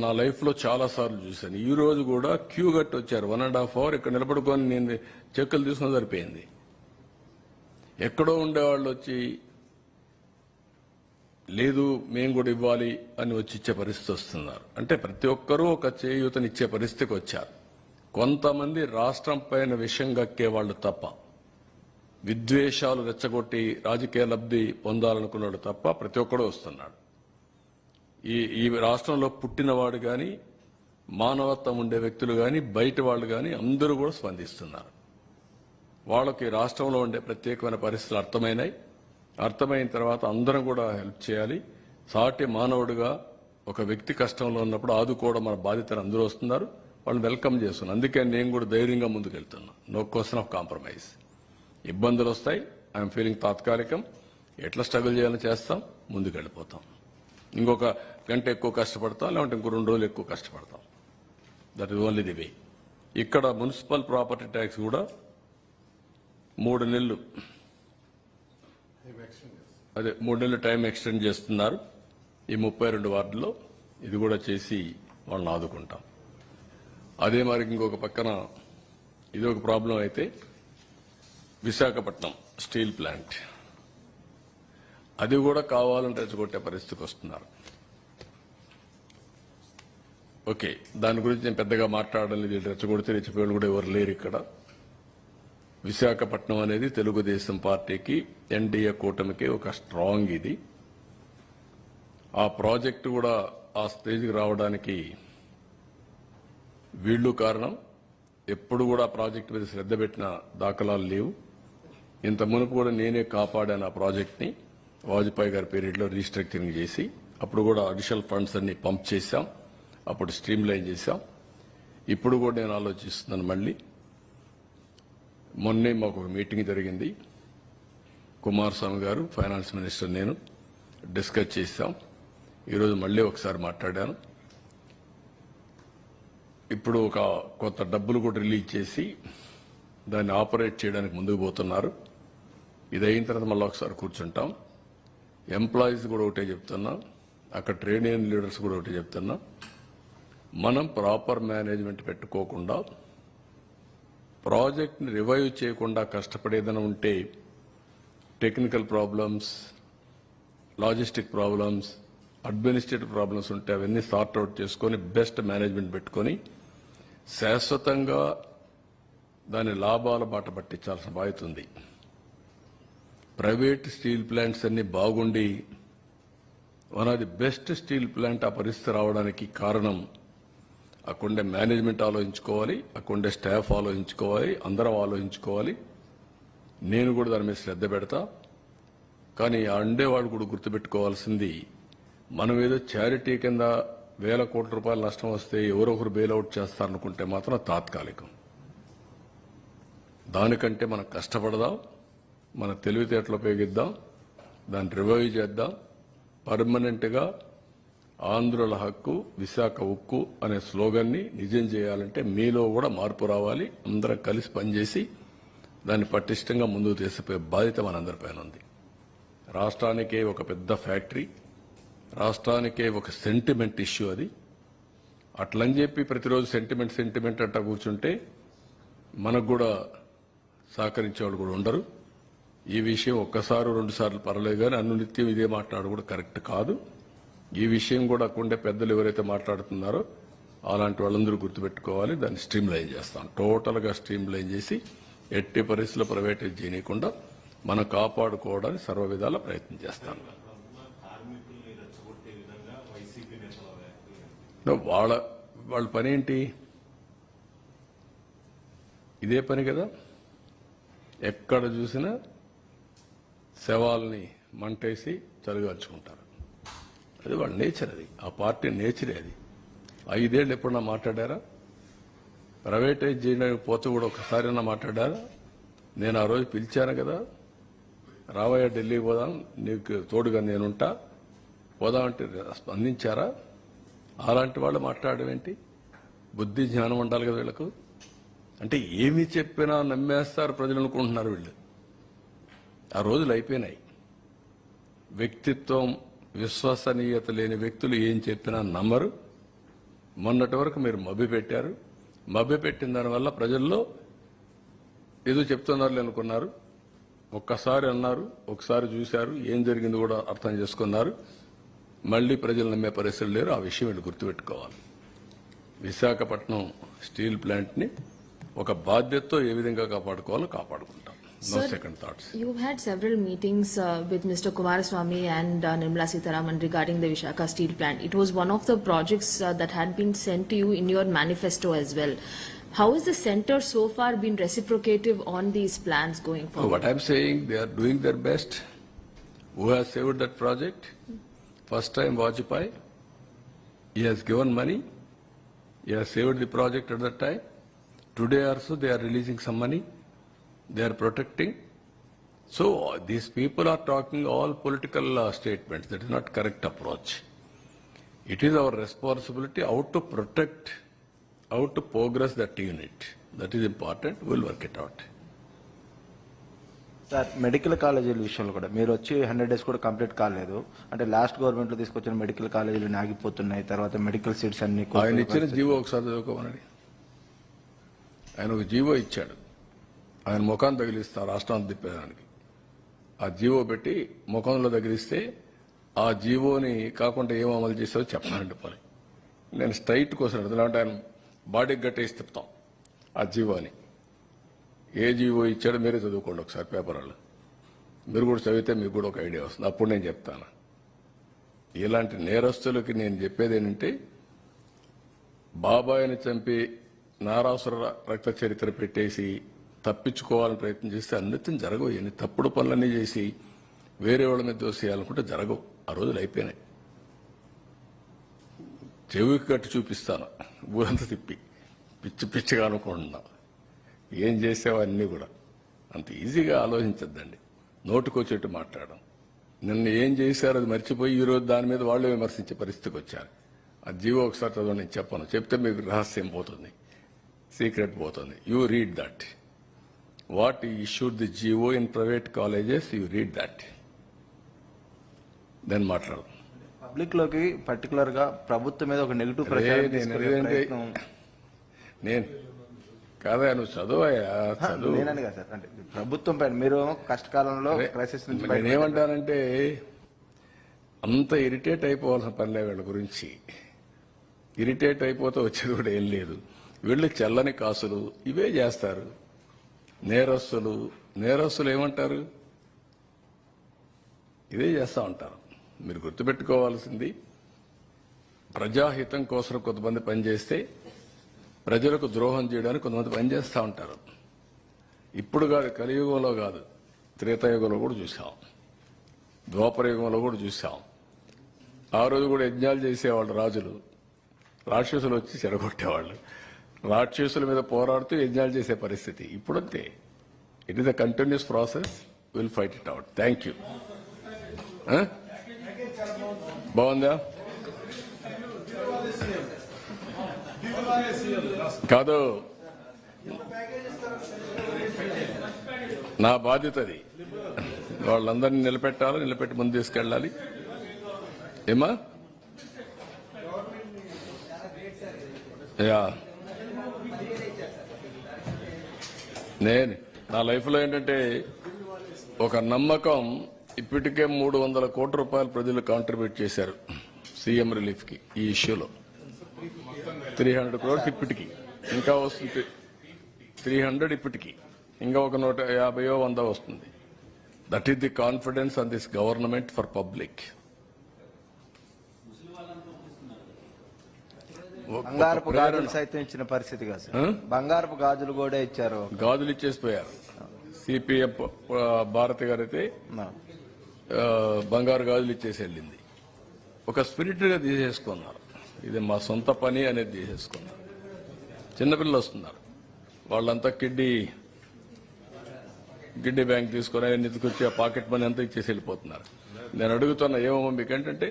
నా లైఫ్ లో చాలా సార్లు చూశాను. ఈ రోజు కూడా క్యూ కట్టి వచ్చారు. 1.5 hours ఇక్కడ నిలబడుకొని నేను చెక్కులు తీసుకుని సరిపోయింది. ఎక్కడో ఉండేవాళ్ళు వచ్చి లేదు మేము కూడా ఇవ్వాలి అని వచ్చి ఇచ్చే పరిస్థితి వస్తున్నారు. అంటే ప్రతి ఒక్కరూ ఒక చేయూతనిచ్చే పరిస్థితికి వచ్చారు. కొంతమంది రాష్ట్రం పైన విషం గక్కే వాళ్ళు తప్ప, విద్వేషాలు రెచ్చగొట్టి రాజకీయ లబ్ధి పొందాలనుకున్నాడు తప్ప ప్రతి ఒక్కడూ వస్తున్నాడు. ఈ రాష్ట్రంలో పుట్టినవాడు కానీ, మానవత్వం ఉండే వ్యక్తులు కానీ, బయట వాళ్ళు కానీ అందరూ కూడా స్పందిస్తున్నారు. వాళ్ళకి రాష్ట్రంలో ఉండే ప్రత్యేకమైన పరిస్థితులు అర్థమైన తర్వాత అందరం కూడా హెల్ప్ చేయాలి. సాటి మానవుడిగా ఒక వ్యక్తి కష్టంలో ఉన్నప్పుడు ఆదుకోవడం మన బాధ్యతను అందరూ వస్తున్నారు. వాళ్ళని వెల్కమ్ చేస్తున్నాను. అందుకే నేను కూడా ధైర్యంగా ముందుకు వెళ్తున్నా. No question of compromise. ఇబ్బందులు వస్తాయి. ఐఎమ్ ఫీలింగ్ తాత్కాలికం. ఎట్లా స్ట్రగుల్ చేయాలని చేస్తాం, ముందుకు వెళ్ళిపోతాం. ఇంకొక గంట ఎక్కువ కష్టపడతాం, లేదంటే ఇంకో 2 రోజులు ఎక్కువ కష్టపడతాం. That is only the way. ఇక్కడ మున్సిపల్ ప్రాపర్టీ ట్యాక్స్ కూడా 3 నెలలు 3 నెలలు టైం ఎక్స్టెండ్ చేస్తున్నారు. ఈ 32 వార్డుల్లో ఇది కూడా చేసి వాళ్ళని ఆదుకుంటాం. అదే మరి ఇంకొక పక్కన ఇది ఒక ప్రాబ్లం అయితే విశాఖపట్నం స్టీల్ ప్లాంట్, అది కూడా కావాలని రెచ్చగొట్టే పరిస్థితికి వస్తున్నారు. ఓకే, దాని గురించి నేను పెద్దగా మాట్లాడడం లేదు. రెచ్చగొడితే రెచ్చిపోయేవాళ్ళు కూడా ఎవరు లేరు ఇక్కడ. విశాఖపట్నం అనేది తెలుగుదేశం పార్టీకి, ఎన్డీఏ కూటమికి ఒక స్ట్రాంగ్ ఇది. ఆ ప్రాజెక్టు కూడా ఆ స్టేజ్కి రావడానికి వీళ్ళు కారణం. ఎప్పుడు కూడా ప్రాజెక్టు మీద శ్రద్ధ పెట్టిన దాఖలాలు లేవు. ఇంత మునుపు కూడా నేనే కాపాడాను ఆ ప్రాజెక్ట్ని. వాజ్పేయి గారి పీరియడ్లో రీస్ట్రక్చరింగ్ చేసి అప్పుడు కూడా అడిషనల్ ఫండ్స్ అన్ని పంప్ చేశాం. అప్పుడు స్ట్రీమ్ లైన్ చేశాం. ఇప్పుడు కూడా నేను ఆలోచిస్తున్నాను. మళ్ళీ మొన్నే మాకు ఒక మీటింగ్ జరిగింది. కుమారస్వామి గారు, ఫైనాన్స్ మినిస్టర్, నేను డిస్కస్ చేశాం. ఈరోజు మళ్ళీ ఒకసారి మాట్లాడాను. ఇప్పుడు ఒక కొత్త డబ్బులు కూడా రిలీజ్ చేసి దాన్ని ఆపరేట్ చేయడానికి ముందుకు పోతున్నారు. ఇది అయిన తర్వాత మళ్ళీ ఒకసారి కూర్చుంటాం. ఎంప్లాయీస్ కూడా ఒకటే చెప్తున్నా, అక్కడ ట్రేడ్ యూనియన్ లీడర్స్ కూడా ఒకటే చెప్తున్నా, మనం ప్రాపర్ మేనేజ్మెంట్ పెట్టుకోకుండా ప్రాజెక్ట్ని రివైవ్ చేయకుండా కష్టపడేదైనా ఉంటే technical problems, logistic problems, administrative problems ఉంటే అవన్నీ సార్ట్అవుట్ చేసుకొని బెస్ట్ మేనేజ్మెంట్ పెట్టుకొని శాశ్వతంగా దాని లాభాల బాట పట్టించాల్సిన బాధ్యత ఉంది. ప్రైవేట్ స్టీల్ ప్లాంట్స్ అన్ని బాగుండి one of the best steel plant ఆ పరిస్థితి రావడానికి కారణం అక్కడుండే మేనేజ్మెంట్ ఆలోచించుకోవాలి, అక్కడుండే స్టాఫ్ ఆలోచించుకోవాలి, అందరం ఆలోచించుకోవాలి. నేను కూడా దాని మీద శ్రద్ధ పెడతా. కానీ ఆ ఉండేవాళ్ళు కూడా గుర్తుపెట్టుకోవాల్సింది, మనం ఏదో చారిటీ కింద 1,000 కోట్ల రూపాయలు నష్టం వస్తే ఎవరో ఒకరు బెయిల్అవుట్ చేస్తారనుకుంటే మాత్రం తాత్కాలికం. దానికంటే మనం కష్టపడదాం, మన తెలివితేటలు ఉపయోగిద్దాం, దాన్ని రివైవ్ చేద్దాం. పర్మనెంట్గా ఆంధ్రుల హక్కు, విశాఖ ఉక్కు అనే స్లోగన్ని నిజం చేయాలంటే మీలో కూడా మార్పు రావాలి. అందరం కలిసి పనిచేసి దాన్ని పటిష్టంగా ముందుకు తీసుకుపోయే బాధ్యత మనందరిపైన ఉంది. రాష్ట్రానికే ఒక పెద్ద ఫ్యాక్టరీ, రాష్ట్రానికే ఒక సెంటిమెంట్ ఇష్యూ అది. అట్లని చెప్పి ప్రతిరోజు సెంటిమెంట్ అంటా కూర్చుంటే మనకు కూడా సహకరించేవాళ్ళు కూడా ఉండరు. ఈ విషయం ఒక్కసారి 2 సార్లు పర్లేదు, కానీ అనునిత్యం ఇదే మాట్లాడు కూడా కరెక్ట్ కాదు. ఈ విషయం కూడా అక్కడుండే పెద్దలు ఎవరైతే మాట్లాడుతున్నారో అలాంటి వాళ్ళందరూ గుర్తుపెట్టుకోవాలి. దాన్ని స్ట్రీమ్ లైన్ చేస్తాం. టోటల్గా స్ట్రీమ్ లైన్ చేసి ఎట్టి పరిస్థితుల్లో ప్రైవేటైజ్ చేయకుండా మనం కాపాడుకోవడానికి సర్వ విధాల ప్రయత్నం చేస్తాం. వాళ్ళ పని ఏంటి? ఇదే పని కదా. ఎక్కడ చూసినా శవాల్ని మంటేసి చలిగాల్చుకుంటారు. అది వాళ్ళ నేచర్. అది ఆ పార్టీ నేచరే. అది 5 ఏళ్ళు ఎప్పుడన్నా మాట్లాడారా? ప్రైవేటైజ్ చేయడానికి పోతే కూడా ఒకసారైనా మాట్లాడారా? నేను ఆ రోజు పిలిచాను కదా, రావయ్య ఢిల్లీ పోదాం, నీకు తోడుగా నేనుంటా, పోదామంటే స్పందించారా? అలాంటి వాళ్ళు మాట్లాడడం ఏంటి? బుద్ధి జ్ఞానం ఉండాలి కదా వీళ్ళకు. అంటే ఏమి చెప్పినా నమ్మేస్తారు ప్రజలు అనుకుంటున్నారు వీళ్ళు. ఆ రోజులు అయిపోయినాయి. వ్యక్తిత్వం, విశ్వసనీయత లేని వ్యక్తులు ఏం చెప్పినా నమ్మరు. మొన్నటి వరకు మీరు మభ్యపెట్టారు. మభ్యపెట్టిన దానివల్ల ప్రజల్లో ఏదో చెప్తున్నారు అనుకున్నారు. ఒక్కసారి అన్నారు, ఒకసారి చూశారు, ఏం జరిగింది కూడా అర్థం చేసుకున్నారు. మళ్లీ ప్రజలు నమ్మే పరిస్థితులు లేరు. ఆ విషయం వీళ్ళు గుర్తుపెట్టుకోవాలి. విశాఖపట్నం స్టీల్ ప్లాంట్ ని ఒక బాధ్యతతో ఏ విధంగా కాపాడుకోవాలో కాపాడుకుంటాం. No second thoughts. You've had several meetings with Mr. Kumaraswamy and Nirmala Sitharaman regarding the Visakhapatnam steel plant. It was one of the projects that had been sent to you in your manifesto as well. How has the centre so far been reciprocative on these plans going forward? What I'm saying, they are doing their best. Who has saved that project? First time Vajpayee. He has given money. He has saved the project at that time. Today also they are releasing some money. They are protecting. So these people are talking all political statements. That is not correct approach. It is our responsibility how to protect, how to progress that unit. That is important. We'll work it out. Sir medical కాలేజీల విషయంలో కూడా మీరు వచ్చి 100 days కూడా complete కాలేదు. అంటే last government లో తీసుకొచ్చిన మెడికల్ కాలేజీలు ఆగిపోతున్నాయి. తర్వాత మెడికల్ సీట్స్ అన్ని ఆయన ఇచ్చిన జీవో ఒకసారి చదువుకోమనండి. ఆయన ఒక జీవో ఇచ్చాడు. ఆయన ముఖాన్ని తగిలిస్తా రాష్ట్రాన్ని తిప్పేదానికి. ఆ జీవో పెట్టి ముఖంలో తగిలిస్తే ఆ జీవోని కాకుండా ఏం అమలు చేసావో చెప్పాలంటే పని. నేను స్ట్రైట్ కోసం అంటే ఆయన బాడీకి గట్టేసి తిప్పుతాం ఆ జీవోని. ఏ జీవో ఇచ్చాడో మీరే చదువుకోండి ఒకసారి పేపర్లో. మీరు కూడా చదివితే మీకు కూడా ఒక ఐడియా వస్తుంది. అప్పుడు నేను చెప్తాను. ఇలాంటి నేరస్తులకి నేను చెప్పేది ఏంటంటే, బాబాయిని చంపి నారాసుర రక్త చరిత్ర పెట్టేసి తప్పించుకోవాలని ప్రయత్నం చేస్తే అన్నిటిని జరగవు. ఎన్ని తప్పుడు పనులన్నీ చేసి వేరే వాళ్ళ మీద దోసేయాలనుకుంటే జరగవు. ఆ రోజులు అయిపోయినాయి. చెవికి కట్టి చూపిస్తాను ఊరంతా తిప్పి పిచ్చి పిచ్చిగా అనుకుంటున్నా. ఏం చేసావో అన్నీ కూడా అంత ఈజీగా ఆలోచించద్దండి. నోటుకొచ్చేట్టు మాట్లాడడం. నిన్న ఏం చేశారో అది మర్చిపోయి ఈరోజు దాని మీద వాళ్ళు విమర్శించే పరిస్థితికి వచ్చారు. ఆ జీవో ఒకసారి చదవ, నేను చెప్పను. చెప్తే మీకు రహస్యం పోతుంది, సీక్రెట్ పోతుంది. You read that. What issued the GO in private colleges, you read that, then మాట్లాడదాం. పబ్లిక్ లోకి పర్టికులర్ గా ప్రభుత్వం మీద ఒక నెగిటివ్ ప్రచారం నేను కాదా, నువ్వు చదువయ్యా, చదువు. నేనని కదా సార్, అంటే ప్రభుత్వం పైన మీరు కష్టకాలంలో క్రైసిస్ నుంచి నేనేమంటానంటే, అంత ఇరిటేట్ అయిపోవాల్సిన పనిలే వీళ్ళ గురించి. ఇరిటేట్ అయిపోతే వచ్చేది కూడా ఏం లేదు. వీళ్ళు చెల్లని కాసులు ఇవే చేస్తారు. నేరస్తులు ఏమంటారు, ఇదే చేస్తూ ఉంటారు. మీరు గుర్తుపెట్టుకోవాల్సింది, ప్రజాహితం కోసం కొంతమంది పనిచేస్తే ప్రజలకు ద్రోహం చేయడానికి కొంతమంది పనిచేస్తూ ఉంటారు. ఇప్పుడు కాదు, కలియుగంలో కాదు, త్రేతాయుగంలో కూడా చూసాం, ద్వాపరయుగంలో కూడా చూసాం. ఆ రోజు కూడా యజ్ఞాలు చేసేవాళ్ళు రాజులు, రాక్షసులు వచ్చి చెడగొట్టేవాళ్ళు. రాక్షసుల మీద పోరాడుతూ యజ్ఞాలు చేసే పరిస్థితి ఇప్పుడంతే. It is a continuous process. Will fight it out. Thank you. బాగుందా? కాదు, నా బాధ్యత అది. వాళ్ళందరినీ నిలబెట్టి ముందు తీసుకెళ్ళాలి. ఏమా నేను నా లైఫ్లో ఏంటంటే ఒక నమ్మకం. ఇప్పటికే 300 కోట్ల రూపాయలు ప్రజలు కాంట్రిబ్యూట్ చేశారు సీఎం రిలీఫ్ కి. ఈ ఇష్యూలో 300 crores ఇప్పటికి, ఇంకా వస్తుంది 300 ఇప్పటికి, ఇంకా ఒక 150-100 వస్తుంది. That is the confidence on this government for public. బంగారపు గాజులు సైతం ఇచ్చిన పరిస్థితి కాదు సార్. బంగారపు గాజులు కూడా ఇచ్చారు. గాజులు ఇచ్చేసిపోయారు. సిపిఎం భారతి గారు అయితే బంగారు గాజులు ఇచ్చేసి వెళ్ళింది. ఒక స్పిరిట్ గా తీసేసుకున్నారు. ఇది మా సొంత పని అనేది తీసేసుకున్నారు. చిన్నపిల్లలు వస్తున్నారు, వాళ్ళంతా కిడ్నీ బ్యాంక్ తీసుకుని నిధుకొచ్చి ఆ పాకెట్ మనీ అంతా ఇచ్చేసి వెళ్ళిపోతున్నారు. నేను అడుగుతున్నా, ఏమో మీకు ఏంటంటే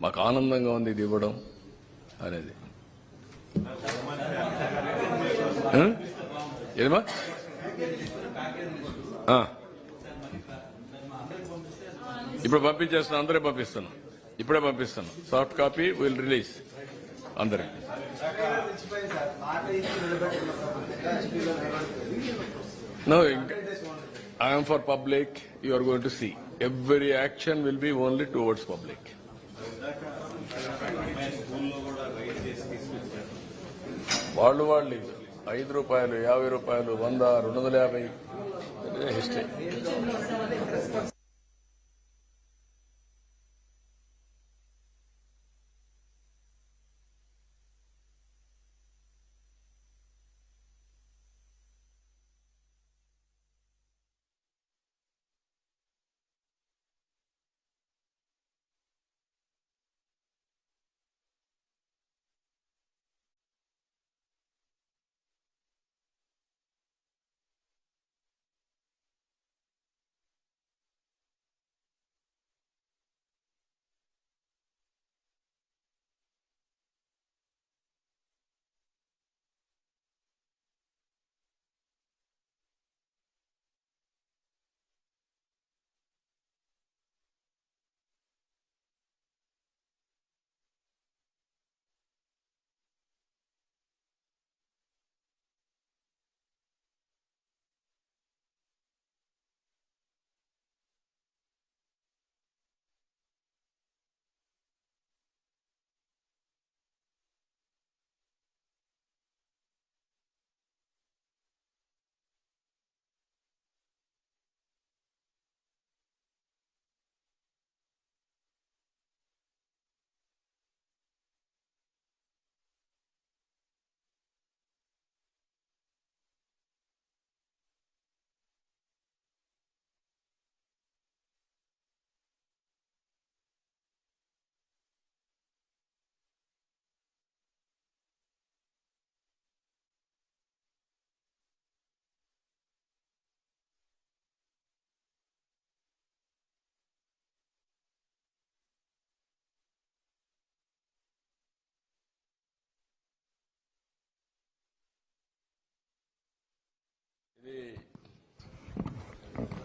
మాకు ఆనందంగా ఉంది ఇది ఇవ్వడం అనేది. ఏమా ఇప్పుడు పంపించేస్తాను, అందరే పంపిస్తాను, ఇప్పుడే పంపిస్తాను. సాఫ్ట్ కాపీ విల్ రిలీజ్ అందరికి. No, I am for public. You are going to see. Every action will be only towards public. వాళ్ళు 5 రూపాయలు 50 రూపాయలు 100 250 హిస్టరీ.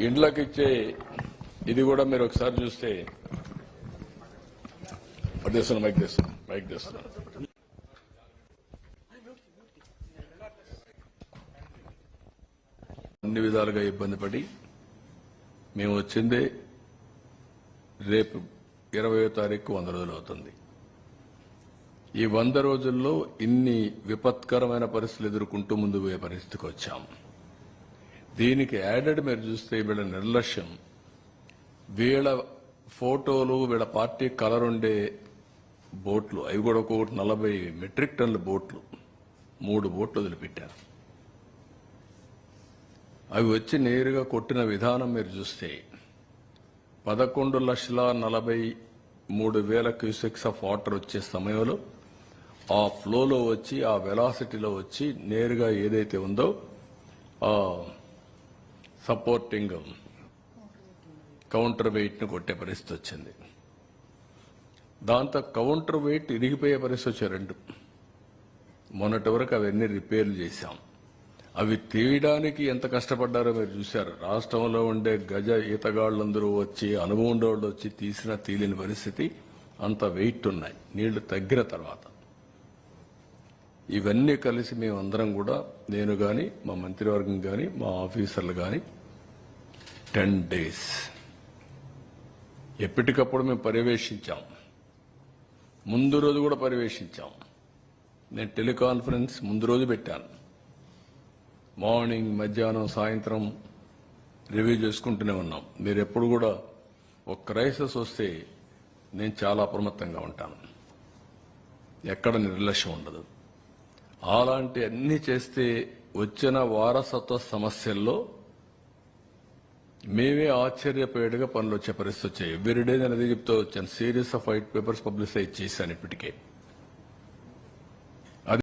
ఇండ్లకి ఇచ్చే ఇది కూడా మీరు ఒకసారి చూస్తే మైక్ తెస్తున్నాను. అన్ని విధాలుగా ఇబ్బంది పడి మేము వచ్చిందే రేపు 20వ తారీఖు 100 రోజులు అవుతుంది. ఈ 100 రోజుల్లో ఇన్ని విపత్కరమైన పరిస్థితులు ఎదుర్కొంటూ ముందుకు పోయే పరిస్థితికి వచ్చాం. దీనికి యాడెడ్ మీరు చూస్తే వీళ్ళ నిర్లక్ష్యం, వీళ్ళ ఫోటోలు, వీళ్ళ పార్టీ కలర్ ఉండే బోట్లు, అవి కూడా ఒక్కొక్కటి 40 మెట్రిక్ టన్నుల బోట్లు, 3 బోట్లు వదిలిపెట్టారు. అవి వచ్చి నేరుగా కొట్టిన విధానం మీరు చూస్తే 11,43,000 క్యూసెక్స్ ఆఫ్ వాటర్ వచ్చే సమయంలో ఆ ఫ్లోలో వచ్చి, ఆ వెలాసిటీలో వచ్చి నేరుగా ఏదైతే ఉందో ఆ సపోర్టింగ్ కౌంటర్ వెయిట్ ను కొట్టే పరిస్థితి వచ్చింది. దాంతో కౌంటర్ వెయిట్ ఇరిగిపోయే పరిస్థితి వచ్చాయి 2. మొన్నటి వరకు అవన్నీ రిపేర్లు చేశాం. అవి తీయడానికి ఎంత కష్టపడ్డారో మీరు చూశారు. రాష్ట్రంలో ఉండే గజ ఈతగాళ్లందరూ వచ్చి, అనుభవం ఉండేవాళ్ళు వచ్చి తీసినా తీయలేని పరిస్థితి, అంత వెయిట్ ఉన్నాయి నీళ్లు తగ్గిన తర్వాత. ఇవన్నీ కలిసి మేమందరం కూడా, నేను కానీ, మా మంత్రివర్గం కానీ, మా ఆఫీసర్లు కానీ 10 days ఎప్పటికప్పుడు మేము పర్యవేక్షించాం. ముందు రోజు కూడా పర్యవేక్షించాం. నేను టెలికాన్ఫరెన్స్ ముందు రోజు పెట్టాను. మార్నింగ్, మధ్యాహ్నం, సాయంత్రం రివ్యూ చేసుకుంటూనే ఉన్నాం. మీరు ఎప్పుడు కూడా ఒక క్రైసిస్ వస్తే నేను చాలా అప్రమత్తంగా ఉంటాను. ఎక్కడ నిర్లక్ష్యం ఉండదు. అలాంటి అన్ని చేస్తే వచ్చిన వారసత్వ సమస్యల్లో మేమే ఆశ్చర్యపోయేట్టుగా పనులు వచ్చే పరిస్థితి వచ్చాయి. ఎవ్రీడే నేను అదే చెప్తూ వచ్చాను. Series of white papers publicize చేశాను ఇప్పటికే.